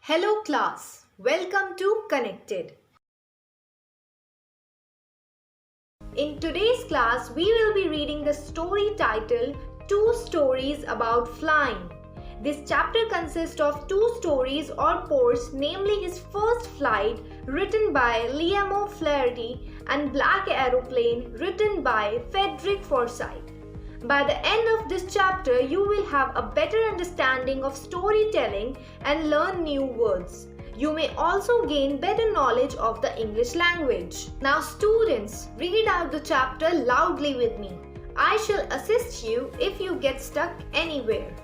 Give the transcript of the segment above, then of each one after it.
Hello class, welcome to Connected. In today's class, we will be reading the story titled Two Stories About Flying. This chapter consists of two stories or ports, namely his first flight written by Liam O'Flaherty and Black Aeroplane written by Frederick Forsyth. By the end of this chapter, you will have a better understanding of storytelling and learn new words. You may also gain better knowledge of the English language. Now students, read out the chapter loudly with me. I shall assist you if you get stuck anywhere.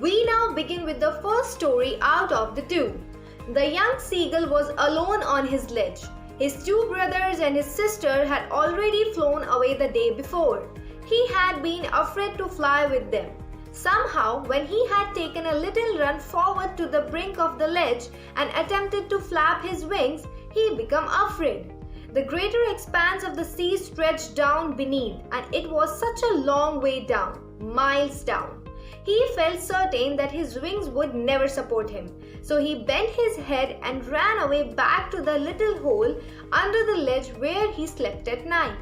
We now begin with the first story out of the two. The young seagull was alone on his ledge. His two brothers and his sister had already flown away the day before. He had been afraid to fly with them. Somehow, when he had taken a little run forward to the brink of the ledge and attempted to flap his wings, he became afraid. The greater expanse of the sea stretched down beneath, and it was such a long way down, miles down. He felt certain that his wings would never support him, so he bent his head and ran away back to the little hole under the ledge where he slept at night.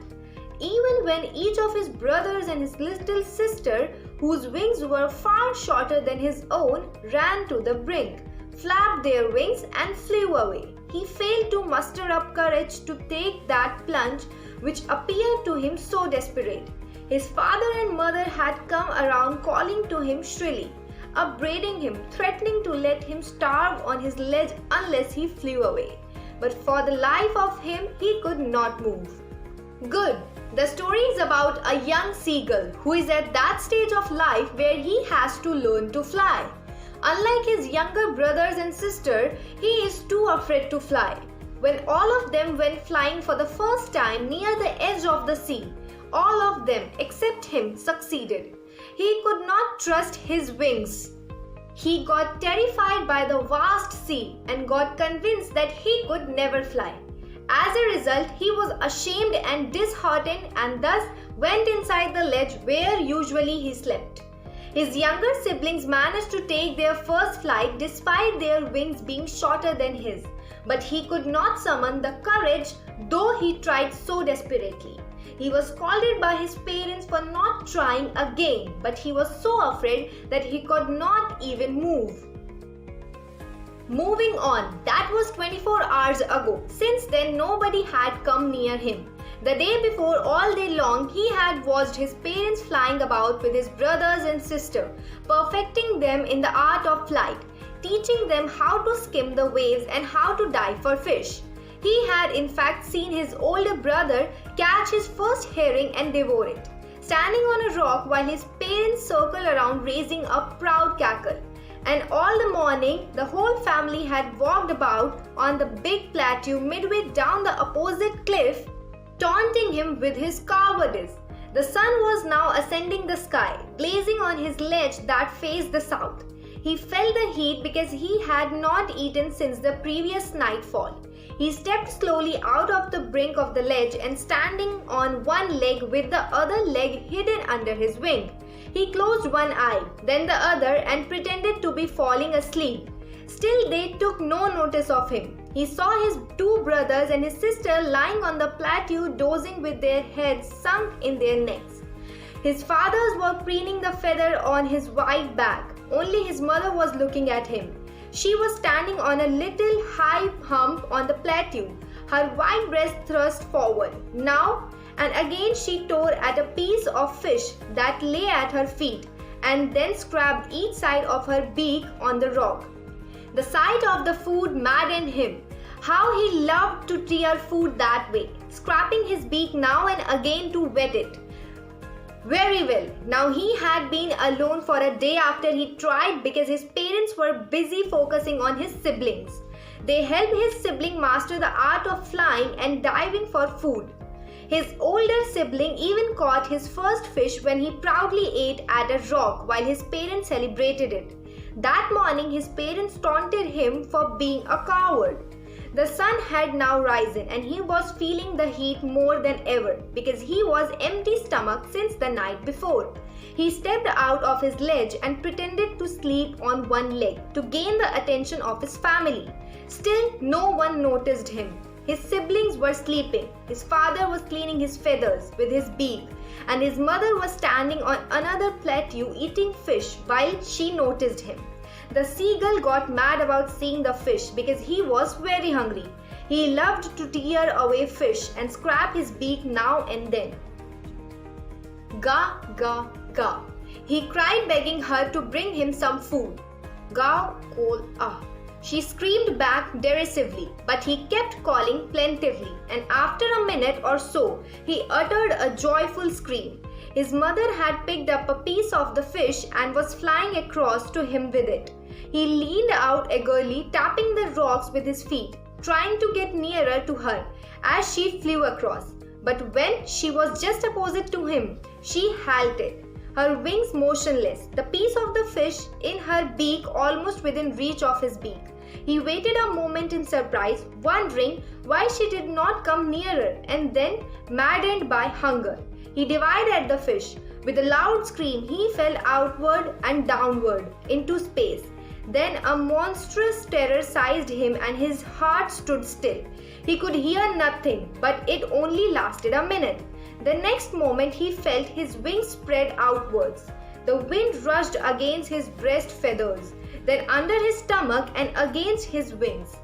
Even when each of his brothers and his little sister, whose wings were far shorter than his own, ran to the brink, flapped their wings and flew away, he failed to muster up courage to take that plunge which appeared to him so desperate. His father and mother had come around calling to him shrilly, upbraiding him, threatening to let him starve on his ledge unless he flew away. But for the life of him, he could not move. Good. The story is about a young seagull who is at that stage of life where he has to learn to fly. Unlike his younger brothers and sister, he is too afraid to fly. When all of them went flying for the first time near the edge of the sea, all of them except him succeeded. He could not trust his wings. He got terrified by the vast sea and got convinced that he could never fly. As a result, he was ashamed and disheartened and thus went inside the ledge where usually he slept. His younger siblings managed to take their first flight despite their wings being shorter than his. But he could not summon the courage, though he tried so desperately. He was scolded by his parents for not trying again, but he was so afraid that he could not even move. Moving on, that was 24 hours ago. Since then, nobody had come near him. The day before, all day long, he had watched his parents flying about with his brothers and sister, perfecting them in the art of flight, teaching them how to skim the waves and how to dive for fish. He had in fact seen his older brother catch his first herring and devour it, standing on a rock while his parents circled around raising a proud cackle. And all the morning, the whole family had walked about on the big plateau midway down the opposite cliff, taunting him with his cowardice. The sun was now ascending the sky, blazing on his ledge that faced the south. He felt the heat because he had not eaten since the previous nightfall. He stepped slowly out of the brink of the ledge and standing on one leg with the other leg hidden under his wing. He closed one eye, then the other and pretended to be falling asleep. Still they took no notice of him. He saw his two brothers and his sister lying on the plateau dozing with their heads sunk in their necks. His fathers were preening the feather on his white back. Only his mother was looking at him. She was standing on a little high hump on the plateau, her white breast thrust forward. Now and again she tore at a piece of fish that lay at her feet and then scraped each side of her beak on the rock. The sight of the food maddened him. How he loved to tear food that way, scraping his beak now and again to wet it. Very well, now he had been alone for a day after he tried because his parents were busy focusing on his siblings. They helped his sibling master the art of flying and diving for food. His older sibling even caught his first fish when he proudly ate at a rock while his parents celebrated it. That morning his parents taunted him for being a coward. The sun had now risen and he was feeling the heat more than ever because he was empty stomached since the night before. He stepped out of his ledge and pretended to sleep on one leg to gain the attention of his family. Still, no one noticed him. His siblings were sleeping. His father was cleaning his feathers with his beak, and his mother was standing on another plateau eating fish while she noticed him. The seagull got mad about seeing the fish because he was very hungry. He loved to tear away fish and scrape his beak now and then. Ga, ga, ga. He cried, begging her to bring him some food. Ga, kol, ah. She screamed back derisively, but he kept calling plaintively, and after a minute or so, he uttered a joyful scream. His mother had picked up a piece of the fish and was flying across to him with it. He leaned out eagerly, tapping the rocks with his feet, trying to get nearer to her as she flew across. But when she was just opposite to him, she halted, her wings motionless, the piece of the fish in her beak almost within reach of his beak. He waited a moment in surprise, wondering why she did not come nearer, and then, maddened by hunger, he divided at the fish. With a loud scream, he fell outward and downward into space. Then a monstrous terror seized him and his heart stood still. He could hear nothing, but it only lasted a minute. The next moment he felt his wings spread outwards. The wind rushed against his breast feathers, then under his stomach and against his wings.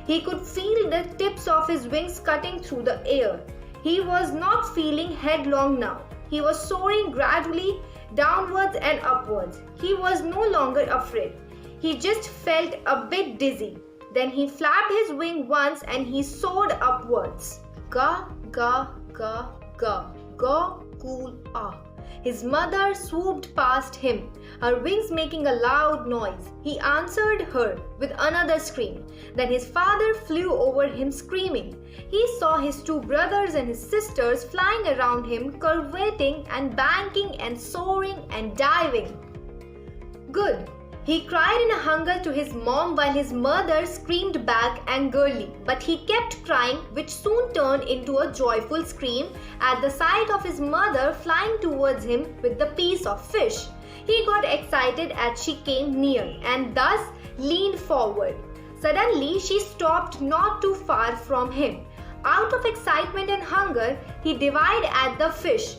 He could feel the tips of his wings cutting through the air. He was not feeling headlong now. He was soaring gradually downwards and upwards. He was no longer afraid. He just felt a bit dizzy. Then he flapped his wing once and he soared upwards. Ga, ga, ga, ga, ga, cool, ah. His mother swooped past him, her wings making a loud noise. He answered her with another scream. Then his father flew over him screaming. He saw his two brothers and his sisters flying around him, curveting and banking and soaring and diving. Good. He cried in a hunger to his mom while his mother screamed back angrily, but he kept crying, which soon turned into a joyful scream at the sight of his mother flying towards him with the piece of fish. He got excited as she came near and thus leaned forward. Suddenly, she stopped not too far from him. Out of excitement and hunger, he divided at the fish,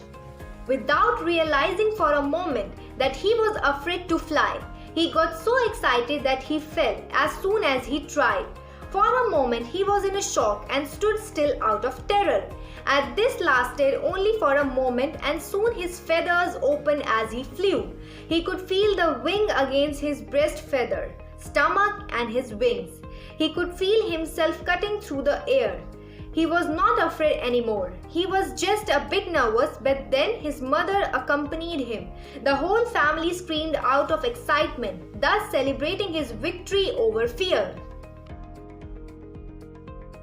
without realizing for a moment that he was afraid to fly. He got so excited that he fell as soon as he tried. For a moment he was in a shock and stood still out of terror. And this lasted only for a moment, and soon his feathers opened as he flew. He could feel the wing against his breast feather, stomach and his wings. He could feel himself cutting through the air. He was not afraid anymore. He was just a bit nervous, but then his mother accompanied him. The whole family screamed out of excitement, thus celebrating his victory over fear.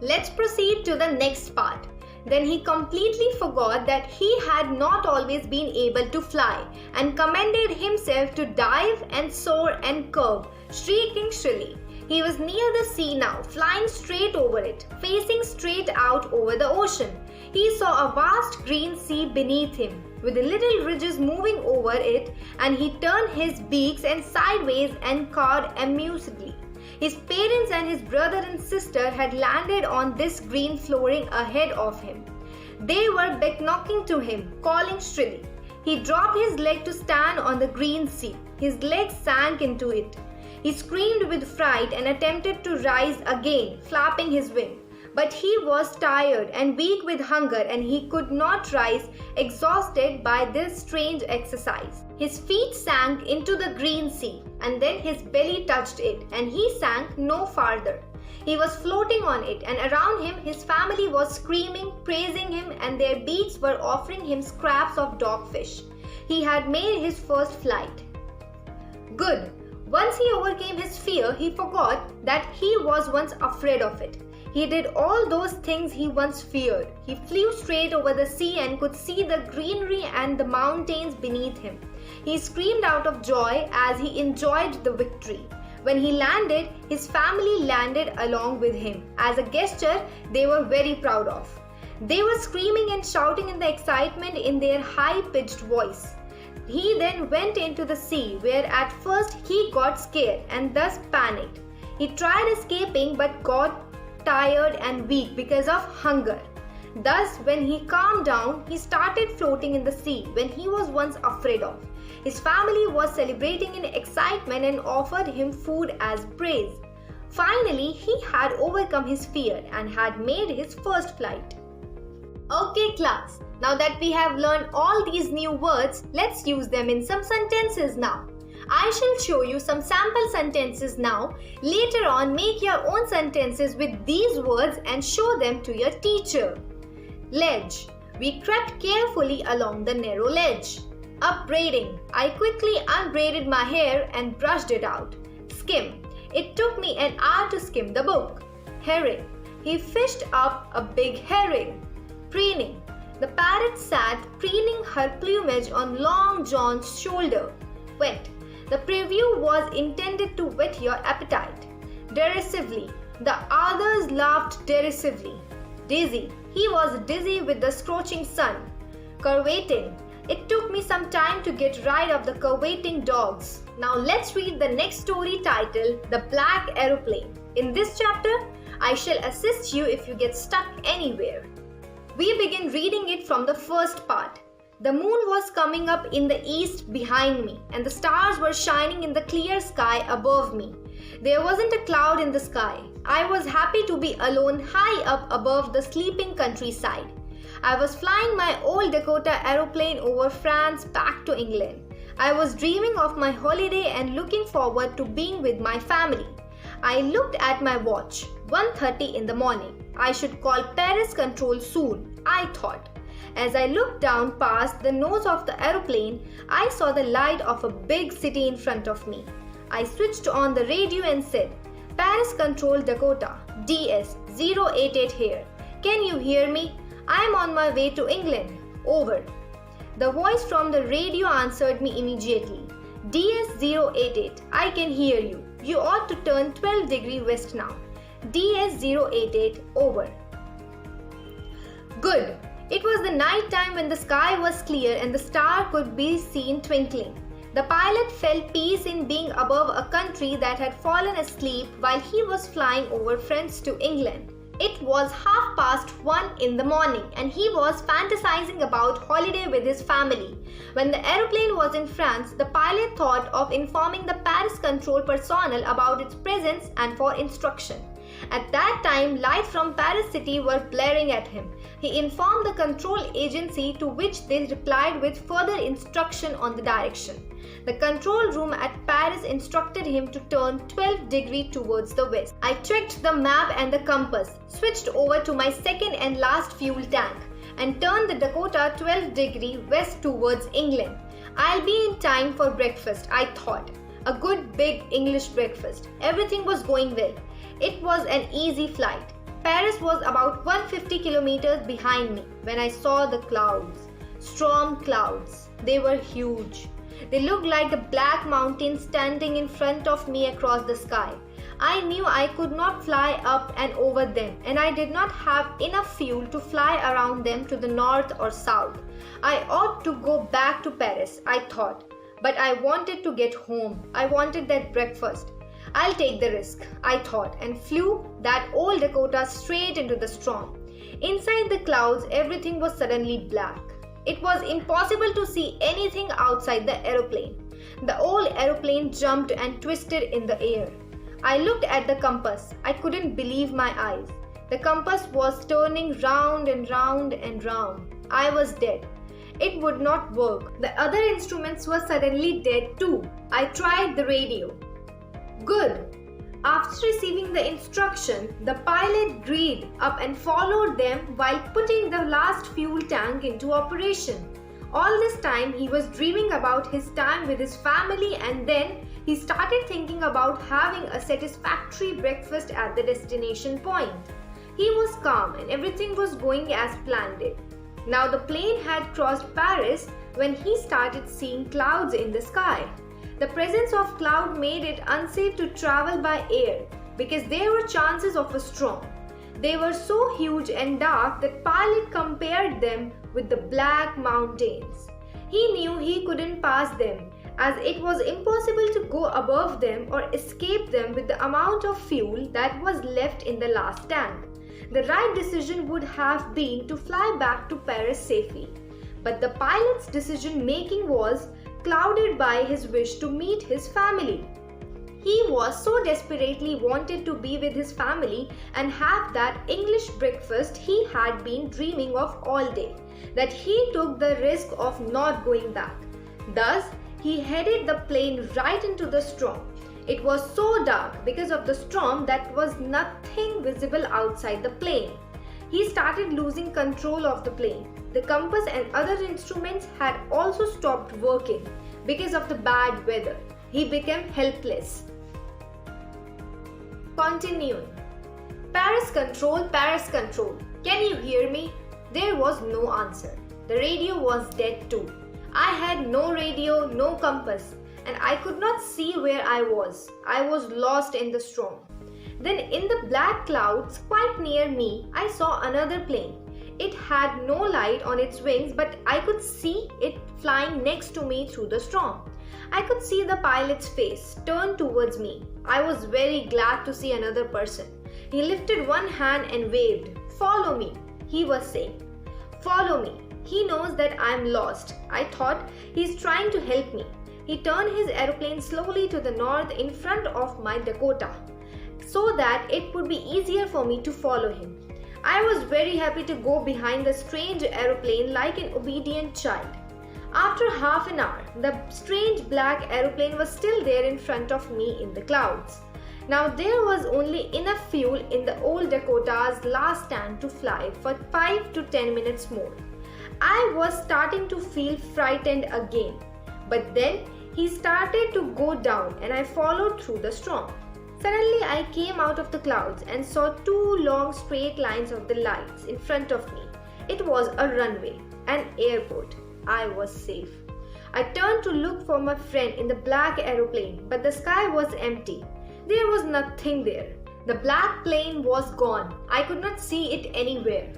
Let's proceed to the next part. Then he completely forgot that he had not always been able to fly and commended himself to dive and soar and curve, shrieking shrilly. He was near the sea now, flying straight over it, facing straight out over the ocean. He saw a vast green sea beneath him, with the little ridges moving over it, and he turned his beaks and sideways and cawed amusedly. His parents and his brother and sister had landed on this green flooring ahead of him. They were beckoning to him, calling shrilly. He dropped his leg to stand on the green sea. His legs sank into it. He screamed with fright and attempted to rise again, flapping his wing. But he was tired and weak with hunger, and he could not rise, exhausted by this strange exercise. His feet sank into the green sea, and then his belly touched it, and he sank no farther. He was floating on it, and around him his family was screaming, praising him, and their beaks were offering him scraps of dogfish. He had made his first flight. Good. Once he overcame his fear, he forgot that he was once afraid of it. He did all those things he once feared. He flew straight over the sea and could see the greenery and the mountains beneath him. He screamed out of joy as he enjoyed the victory. When he landed, his family landed along with him as a gesture they were very proud of. They were screaming and shouting in the excitement in their high-pitched voice. He then went into the sea, where at first he got scared and thus panicked. He tried escaping but got tired and weak because of hunger. Thus, when he calmed down, he started floating in the sea when he was once afraid of. His family was celebrating in excitement and offered him food as praise. Finally, he had overcome his fear and had made his first flight. Okay class, now that we have learned all these new words, let's use them in some sentences now. I shall show you some sample sentences now. Later on, make your own sentences with these words and show them to your teacher. Ledge. We crept carefully along the narrow ledge. Upbraiding. I quickly unbraided my hair and brushed it out. Skim. It took me an hour to skim the book. Herring. He fished up a big herring. Preening. The parrot sat preening her plumage on Long John's shoulder. Whet. The preview was intended to whet your appetite. Derisively. The others laughed derisively. Dizzy. He was dizzy with the scorching sun. Curvating. It took me some time to get rid of the curvating dogs. Now let's read the next story titled The Black Aeroplane. In this chapter, I shall assist you if you get stuck anywhere. We begin reading it from the first part. The moon was coming up in the east behind me, and the stars were shining in the clear sky above me. There wasn't a cloud in the sky. I was happy to be alone high up above the sleeping countryside. I was flying my old Dakota aeroplane over France back to England. I was dreaming of my holiday and looking forward to being with my family. I looked at my watch. 1:30 in the morning. I should call Paris control soon, I thought. As I looked down past the nose of the aeroplane, I saw the light of a big city in front of me. I switched on the radio and said, Paris Control Dakota, DS 088 here. Can you hear me? I am on my way to England. Over. The voice from the radio answered me immediately. DS 088, I can hear you. You ought to turn 12 degrees west now. DS 088, over. Good. It was the night time when the sky was clear and the star could be seen twinkling. The pilot felt peace in being above a country that had fallen asleep while he was flying over France to England. It was 1:30 in the morning and he was fantasizing about holiday with his family. When the aeroplane was in France, the pilot thought of informing the Paris control personnel about its presence and for instruction. At that time, lights from Paris city were blaring at him. He informed the control agency, to which they replied with further instruction on the direction. The control room at Paris instructed him to turn 12 degrees towards the west. I checked the map and the compass, switched over to my second and last fuel tank, and turned the Dakota 12 degrees west towards England. I'll be in time for breakfast, I thought. A good big English breakfast. Everything was going well. It was an easy flight. Paris was about 150 kilometers behind me when I saw the clouds. Storm clouds. They were huge. They looked like the black mountains standing in front of me across the sky. I knew I could not fly up and over them, and I did not have enough fuel to fly around them to the north or south. I ought to go back to Paris, I thought. But I wanted to get home. I wanted that breakfast. I'll take the risk, I thought, and flew that old Dakota straight into the storm. Inside the clouds, everything was suddenly black. It was impossible to see anything outside the aeroplane. The old aeroplane jumped and twisted in the air. I looked at the compass. I couldn't believe my eyes. The compass was turning round and round and round. I was dead. It would not work. The other instruments were suddenly dead too. I tried the radio. Good. After receiving the instruction, the pilot greed up and followed them while putting the last fuel tank into operation. All this time he was dreaming about his time with his family, and then he started thinking about having a satisfactory breakfast at the destination point. He was calm and everything was going as planned. Now the plane had crossed Paris when he started seeing clouds in the sky. The presence of cloud made it unsafe to travel by air because there were chances of a storm. They were so huge and dark that pilot compared them with the black mountains. He knew he couldn't pass them as it was impossible to go above them or escape them with the amount of fuel that was left in the last tank. The right decision would have been to fly back to Paris safely. But the pilot's decision making was clouded by his wish to meet his family. He was so desperately wanted to be with his family and have that English breakfast he had been dreaming of all day that he took the risk of not going back. Thus, he headed the plane right into the storm. It was so dark because of the storm that was nothing visible outside the plane. He started losing control of the plane. The compass and other instruments had also stopped working because of the bad weather. He became helpless. Continuing. Paris control, Paris control. Can you hear me? There was no answer. The radio was dead too. I had no radio, no compass, and I could not see where I was. I was lost in the storm. Then in the black clouds quite near me, I saw another plane. It had no light on its wings, but I could see it flying next to me through the storm. I could see the pilot's face turned towards me. I was very glad to see another person. He lifted one hand and waved. "Follow me," he was saying. "Follow me. He knows that I am lost." I thought, he's trying to help me. He turned his aeroplane slowly to the north in front of my Dakota so that it would be easier for me to follow him. I was very happy to go behind the strange aeroplane like an obedient child. After half an hour, the strange black aeroplane was still there in front of me in the clouds. Now there was only enough fuel in the old Dakota's last tank to fly for 5 to 10 minutes more. I was starting to feel frightened again, but then he started to go down and I followed through the storm. Suddenly I came out of the clouds and saw 2 long straight lines of the lights in front of me. It was a runway, an airport. I was safe. I turned to look for my friend in the black aeroplane, but the sky was empty. There was nothing there. The black plane was gone. I could not see it anywhere.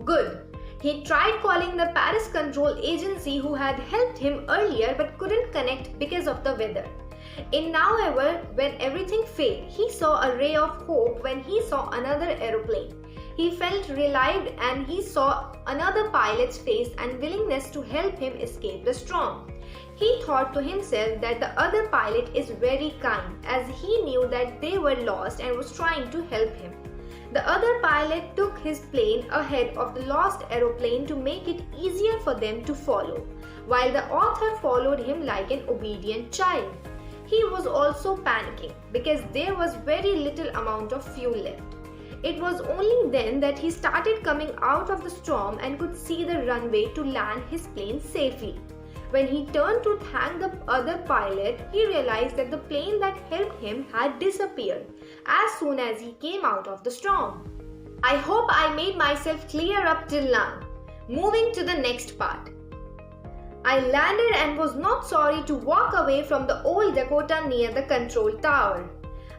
Good. He tried calling the Paris control agency who had helped him earlier but couldn't connect because of the weather. However, when everything failed, he saw a ray of hope when he saw another aeroplane. He felt relieved and he saw another pilot's face and willingness to help him escape the storm. He thought to himself that the other pilot is very kind as he knew that they were lost and was trying to help him. The other pilot took his plane ahead of the lost aeroplane to make it easier for them to follow, while the author followed him like an obedient child. He was also panicking because there was very little amount of fuel left. It was only then that he started coming out of the storm and could see the runway to land his plane safely. When he turned to thank the other pilot, he realized that the plane that helped him had disappeared as soon as he came out of the storm. I hope I made myself clear up till now. Moving to the next part. I landed and was not sorry to walk away from the old Dakota near the control tower.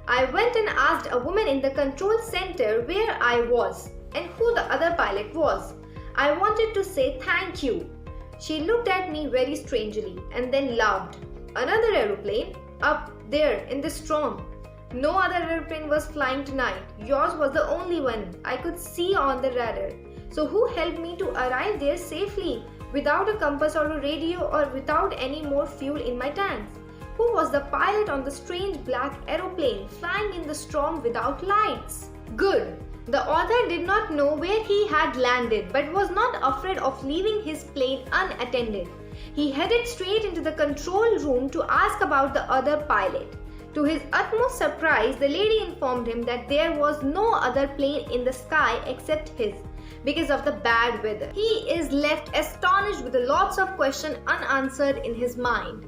I went and asked a woman in the control center where I was and who the other pilot was. I wanted to say thank you. She looked at me very strangely and then laughed. Another aeroplane? Up there in the storm. No other aeroplane was flying tonight. Yours was the only one I could see on the radar. So who helped me to arrive there safely without a compass or a radio or without any more fuel in my tanks? Who was the pilot on the strange black aeroplane flying in the storm without lights? Good. The author did not know where he had landed but was not afraid of leaving his plane unattended. He headed straight into the control room to ask about the other pilot. To his utmost surprise, the lady informed him that there was no other plane in the sky except his because of the bad weather. He is left astonished with lots of questions unanswered in his mind.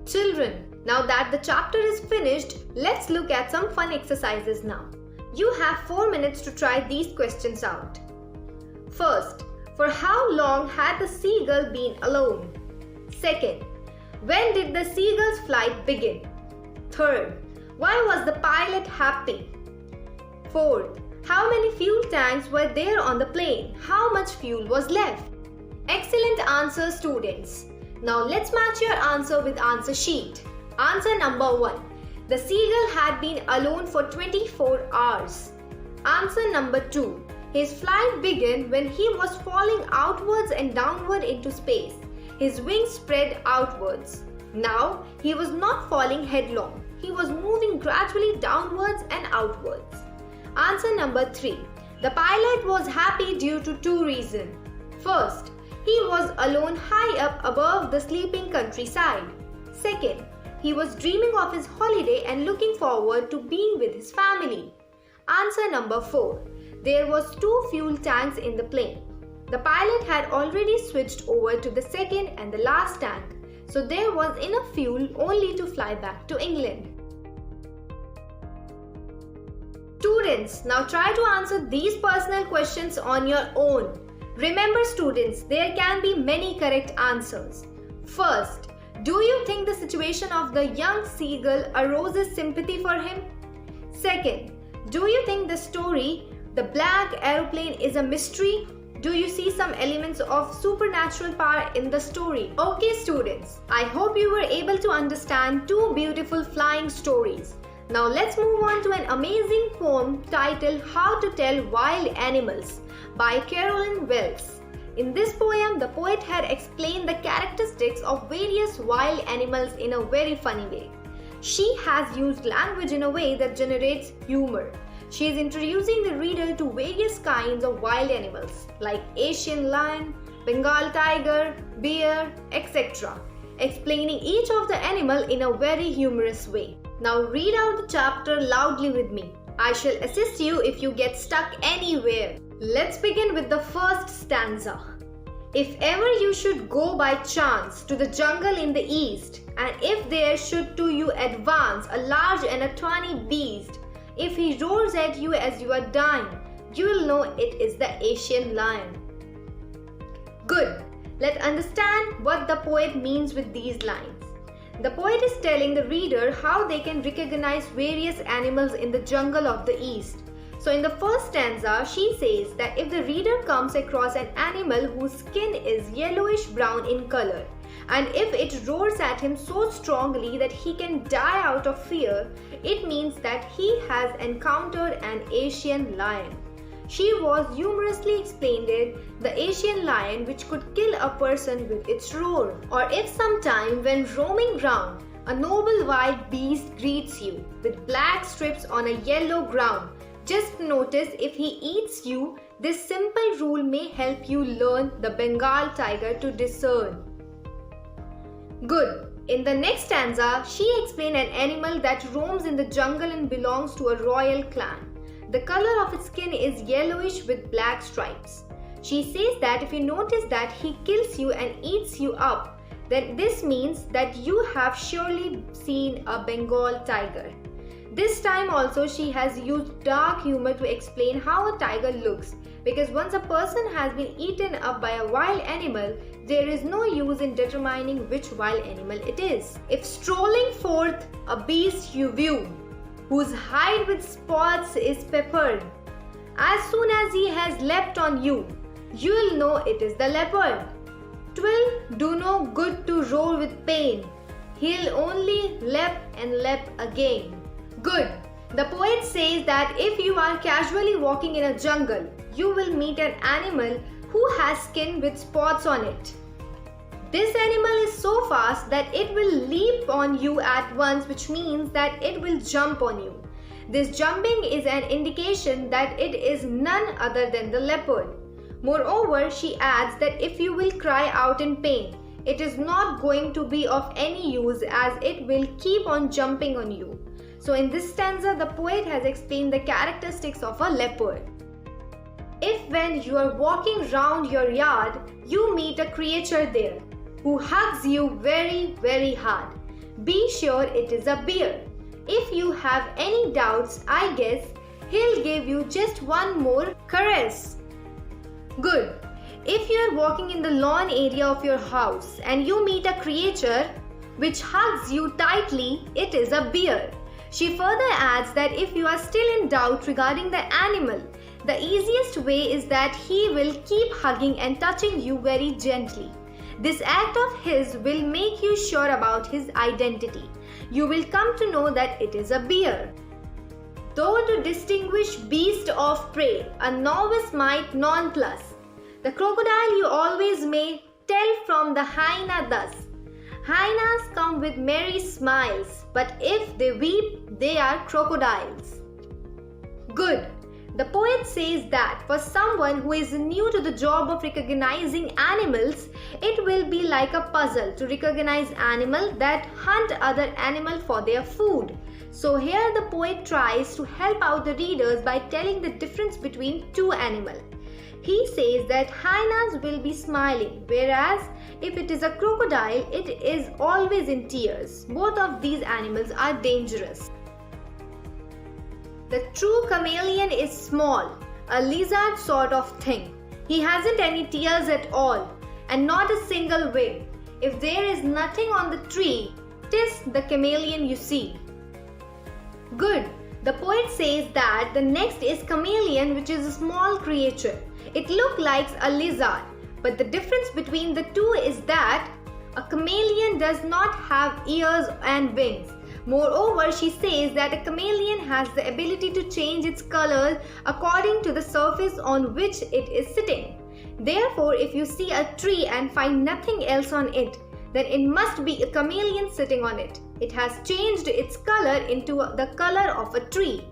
Children, now that the chapter is finished, let's look at some fun exercises now. You have 4 minutes to try these questions out. First, For how long had the seagull been alone? Second, when did the seagull's flight begin? Third, why was the pilot happy? Fourth, how many fuel tanks were there on the plane? How much fuel was left? Excellent answer, students. Now let's match your answer with answer sheet. Answer number 1. The seagull had been alone for 24 hours. Answer number 2. His flight began when he was falling outwards and downward into space. His wings spread outwards. Now, he was not falling headlong. He was moving gradually downwards and outwards. Answer number 3. The pilot was happy due to 2 reasons. First, he was alone high up above the sleeping countryside. Second, he was dreaming of his holiday and looking forward to being with his family. Answer number 4. There was 2 fuel tanks in the plane. The pilot had already switched over to the second and the last tank, so there was enough fuel only to fly back to England. Students, now try to answer these personal questions on your own. Remember students, there can be many correct answers. First, do you think the situation of the young seagull arouses sympathy for him? Second, do you think the story, The Black Aeroplane, is a mystery? Do you see some elements of supernatural power in the story? Okay students, I hope you were able to understand 2 beautiful flying stories. Now let's move on to an amazing poem titled How to Tell Wild Animals by Carolyn Wells. In this poem, the poet had explained the characteristics of various wild animals in a very funny way. She has used language in a way that generates humor. She is introducing the reader to various kinds of wild animals like Asian lion, Bengal tiger, bear, etc., explaining each of the animal in a very humorous way. Now read out the chapter loudly with me. I shall assist you if you get stuck anywhere. Let's begin with the first stanza. If ever you should go by chance to the jungle in the east, and if there should to you advance a large and a tawny beast, if he roars at you as you are dying, you will know it is the Asian lion. Good. Let's understand what the poet means with these lines. The poet is telling the reader how they can recognize various animals in the jungle of the east. So in the first stanza, she says that if the reader comes across an animal whose skin is yellowish brown in color, and if it roars at him so strongly that he can die out of fear, it means that he has encountered an Asian lion. She was humorously explained the Asian lion which could kill a person with its roar. Or if sometime when roaming round, a noble wild beast greets you with black strips on a yellow ground, just notice if he eats you. This simple rule may help you learn the Bengal tiger to discern. Good. In the next stanza, she explained an animal that roams in the jungle and belongs to a royal clan. The color of its skin is yellowish with black stripes. She says that if you notice that he kills you and eats you up, then this means that you have surely seen a Bengal tiger. This time also she has used dark humor to explain how a tiger looks, because once a person has been eaten up by a wild animal, there is no use in determining which wild animal it is. If strolling forth a beast you view, whose hide with spots is peppered, as soon as he has leapt on you, you'll know it is the leopard. 'Twill do no good to roar with pain, he'll only leap and leap again. Good. The poet says that if you are casually walking in a jungle, you will meet an animal who has skin with spots on it. This animal is so fast that it will leap on you at once, which means that it will jump on you. This jumping is an indication that it is none other than the leopard. Moreover, she adds that if you will cry out in pain, it is not going to be of any use as it will keep on jumping on you. So in this stanza, the poet has explained the characteristics of a leopard. If when you are walking round your yard, you meet a creature there who hugs you very, very hard, be sure it is a bear. If you have any doubts, I guess he'll give you just one more caress. Good. if you are walking in the lawn area of your house and you meet a creature which hugs you tightly, it is a bear. She further adds that if you are still in doubt regarding the animal, the easiest way is that he will keep hugging and touching you very gently. This act of his will make you sure about his identity. You will come to know that it is a bear. Though to distinguish beast of prey, a novice might nonplus. The crocodile you always may tell from the hyena thus. Hyenas come with merry smiles, but if they weep, they are crocodiles. Good. The poet says that for someone who is new to the job of recognizing animals, it will be like a puzzle to recognize animals that hunt other animals for their food. So here the poet tries to help out the readers by telling the difference between two animals. He says that hyenas will be smiling, whereas if it is a crocodile, it is always in tears. Both of these animals are dangerous. The true chameleon is small, a lizard sort of thing. He hasn't any tears at all, and not a single wing. If there is nothing on the tree, 'tis the chameleon you see. Good. The poet says that the next is chameleon, which is a small creature. It looks like a lizard, but the difference between the two is that a chameleon does not have ears and wings. Moreover, she says that a chameleon has the ability to change its colors according to the surface on which it is sitting. Therefore, if you see a tree and find nothing else on it, then it must be a chameleon sitting on it. It has changed its color into the color of a tree.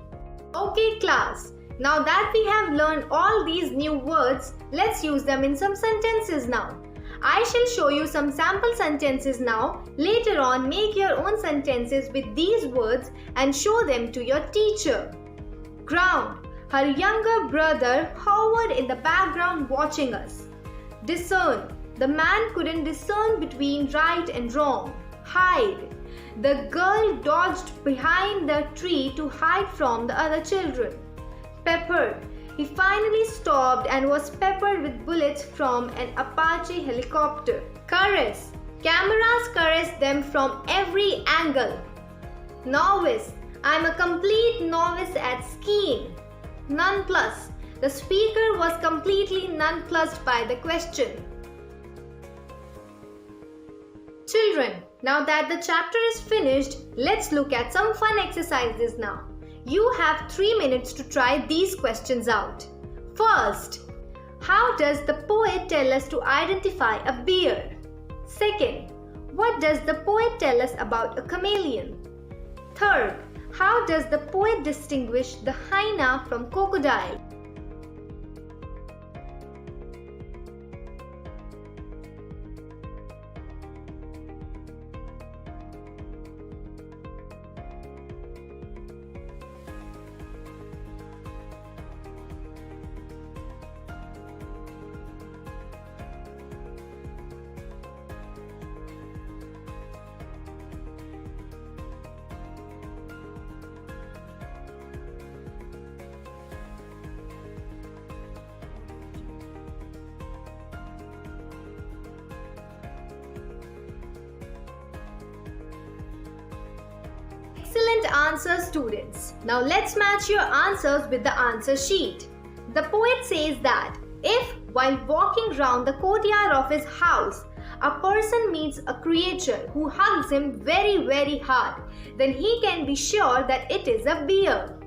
Okay class, now that we have learned all these new words, let's use them in some sentences now. I shall show you some sample sentences now. Later on, make your own sentences with these words and show them to your teacher. Ground. Her younger brother hovered in the background watching us. Discern. The man couldn't discern between right and wrong. Hide. The girl dodged behind the tree to hide from the other children. Peppered. He finally stopped and was peppered with bullets from an Apache helicopter. Caress. Cameras caress them from every angle. Novice. I'm a complete novice at skiing. Nonplus. The speaker was completely nonplussed by the question. Children, now that the chapter is finished, let's look at some fun exercises now. You have 3 minutes to try these questions out. First, how does the poet tell us to identify a bear? Second, what does the poet tell us about a chameleon? Third, how does the poet distinguish the hyena from crocodile? Excellent answers, students. Now let's match your answers with the answer sheet. The poet says that if, while walking round the courtyard of his house, a person meets a creature who hugs him very hard, then he can be sure that it is a bear.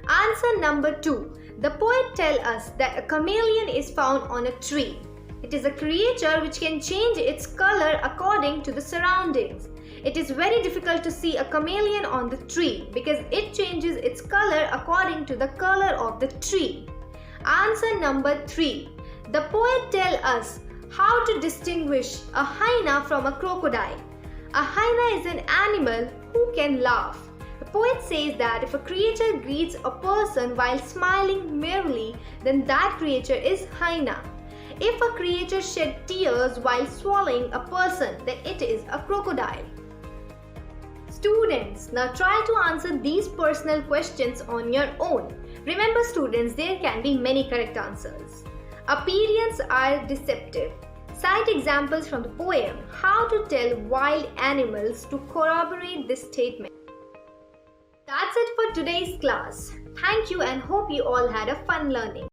Answer number 2. The poet tells us that a chameleon is found on a tree. It is a creature which can change its color according to the surroundings. It is very difficult to see a chameleon on the tree because it changes its color according to the color of the tree. Answer number 3. The poet tells us how to distinguish a hyena from a crocodile. A hyena is an animal who can laugh. The poet says that if a creature greets a person while smiling merrily, then that creature is hyena. If a creature sheds tears while swallowing a person, then it is a crocodile. Students, now try to answer these personal questions on your own. Remember students, there can be many correct answers. Appearances are deceptive. Cite examples from the poem How to Tell Wild Animals to corroborate this statement. That's it for today's class. Thank you and hope you all had a fun learning.